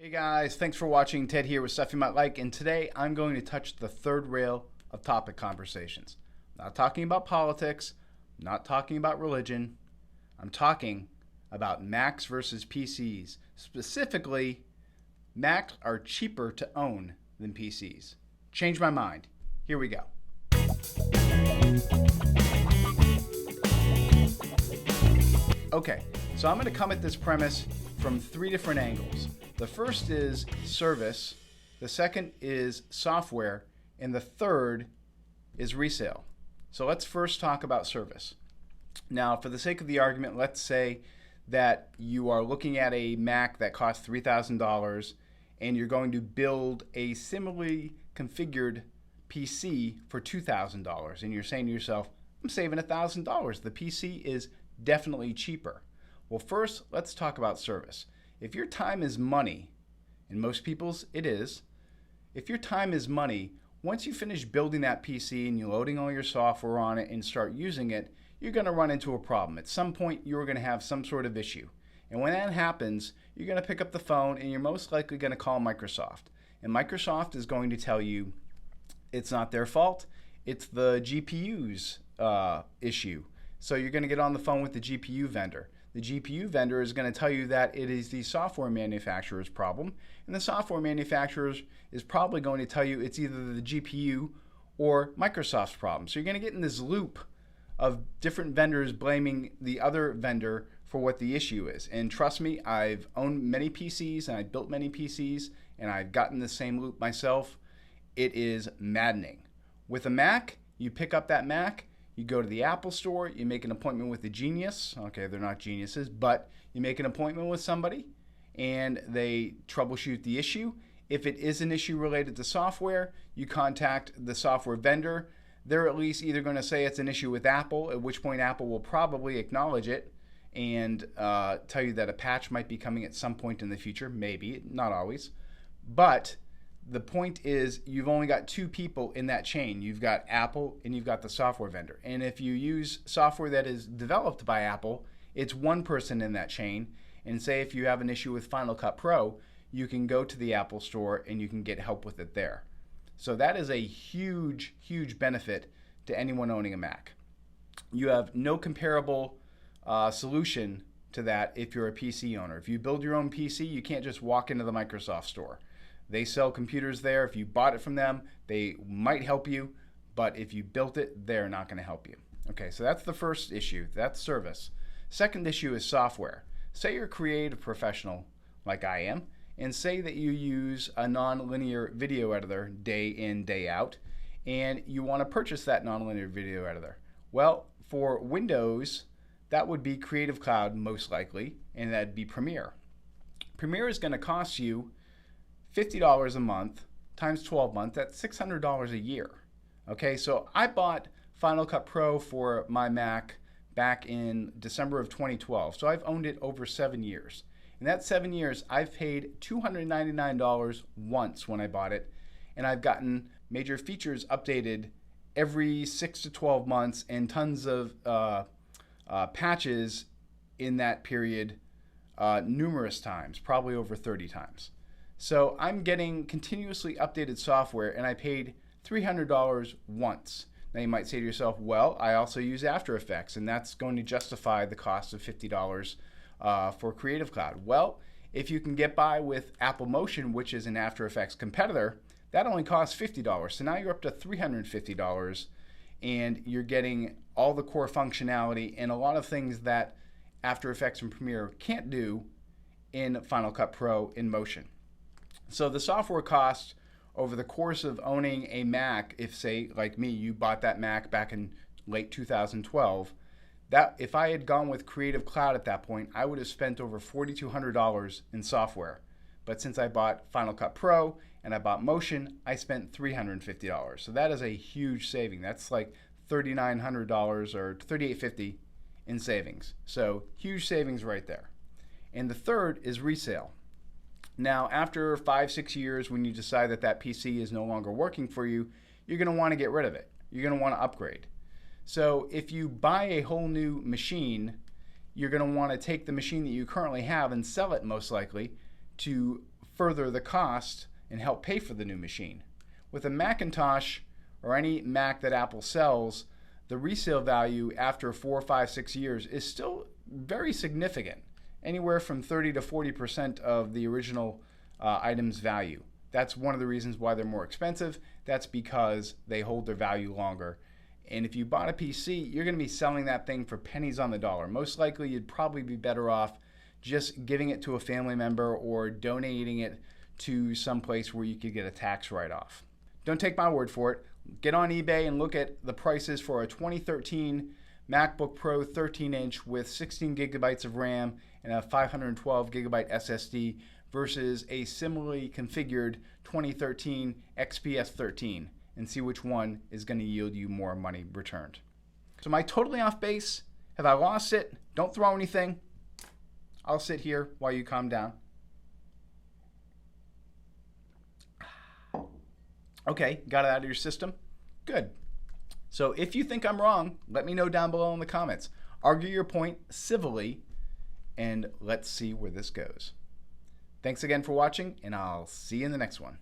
Hey guys, thanks for watching. Ted here with Stuff You Might Like, and today I'm going to touch the third rail of topic conversations. I'm not talking about politics, I'm not talking about religion, I'm talking about Macs versus PCs. Specifically, Macs are cheaper to own than PCs. Change my mind. Here we go. Okay, so I'm going to come at this premise from three different angles. The first is service, the second is software, and the third is resale. So let's first talk about service. Now, for the sake of the argument, let's say that you are looking at a Mac that costs $3,000 and you're going to build a similarly configured PC for $2,000, and you're saying to yourself, I'm saving $1,000. The PC is definitely cheaper. Well, first, let's talk about service. If your time is money, and most people's it is, if your time is money, once you finish building that PC and you're loading all your software on it and start using it, you're going to run into a problem. At some point, you're going to have some sort of issue. And when that happens, you're going to pick up the phone and you're most likely going to call Microsoft. And Microsoft is going to tell you it's not their fault, it's the GPU's issue. So you're going to get on the phone with the GPU vendor. The GPU vendor is going to tell you that it is the software manufacturer's problem, and the software manufacturer is probably going to tell you it's either the GPU or Microsoft's problem. So you're going to get in this loop of different vendors blaming the other vendor for what the issue is. And trust me, I've owned many PCs and I've built many PCs and I've gotten the same loop myself. It is maddening. With a Mac, you pick up that Mac, you go to the Apple store, you make an appointment with a genius. Okay, they're not geniuses, but you make an appointment with somebody and they troubleshoot the issue. If it is an issue related to software, you contact the software vendor. They're at least either going to say it's an issue with Apple, at which point Apple will probably acknowledge it and tell you that a patch might be coming at some point in the future, maybe, not always. But the point is you've only got two people in that chain. You've got Apple and you've got the software vendor. And if you use software that is developed by Apple, it's one person in that chain. And say if you have an issue with Final Cut Pro, you can go to the Apple store and you can get help with it there. So that is a huge, huge benefit to anyone owning a Mac. You have no comparable solution to that if you're a PC owner. If you build your own PC, you can't just walk into the Microsoft store. They sell computers there. If you bought it from them, they might help you, but if you built it, they're not going to help you. Okay, so that's the first issue. That's service. Second issue is software. Say you're a creative professional like I am, and say that you use a non-linear video editor day in, day out, and you want to purchase that non-linear video editor. Well, for Windows, that would be Creative Cloud most likely, and that'd be Premiere. Premiere is going to cost you $50 a month times 12 months, that's $600 a year. Okay, so I bought Final Cut Pro for my Mac back in December of 2012. So I've owned it over 7 years. In that 7 years, I've paid $299 once when I bought it, and I've gotten major features updated every 6 to 12 months and tons of patches in that period numerous times, probably over 30 times. So I'm getting continuously updated software, and I paid $300 once. Now you might say to yourself, well, I also use After Effects, and that's going to justify the cost of $50 for Creative Cloud. Well, if you can get by with Apple Motion, which is an After Effects competitor, that only costs $50. So now you're up to $350, and you're getting all the core functionality and a lot of things that After Effects and Premiere can't do in Final Cut Pro in Motion. So the software cost over the course of owning a Mac, if say like me, you bought that Mac back in late 2012, that if I had gone with Creative Cloud at that point, I would have spent over $4,200 in software. But since I bought Final Cut Pro and I bought Motion, I spent $350. So that is a huge saving. That's like $3,900 or $3,850 in savings. So huge savings right there. And the third is resale. Now, after 5-6 years, when you decide that that PC is no longer working for you, you're going to want to get rid of it. You're going to want to upgrade. So if you buy a whole new machine, you're going to want to take the machine that you currently have and sell it most likely to further the cost and help pay for the new machine. With a Macintosh or any Mac that Apple sells, the resale value after 4, 5, 6 years is still very significant, anywhere from 30 to 40% of the original item's value. That's one of the reasons why they're more expensive. That's because they hold their value longer. And if you bought a PC, you're going to be selling that thing for pennies on the dollar. Most likely, you'd probably be better off just giving it to a family member or donating it to some place where you could get a tax write-off. Don't take my word for it. Get on eBay and look at the prices for a 2013 MacBook Pro 13-inch with 16 gigabytes of RAM and a 512 gigabyte SSD versus a similarly configured 2013 XPS 13 and see which one is going to yield you more money returned. So am I totally off base? Have I lost it? Don't throw anything. I'll sit here while you calm down. Okay, got it out of your system? Good. So if you think I'm wrong, let me know down below in the comments. Argue your point civilly, and let's see where this goes. Thanks again for watching, and I'll see you in the next one.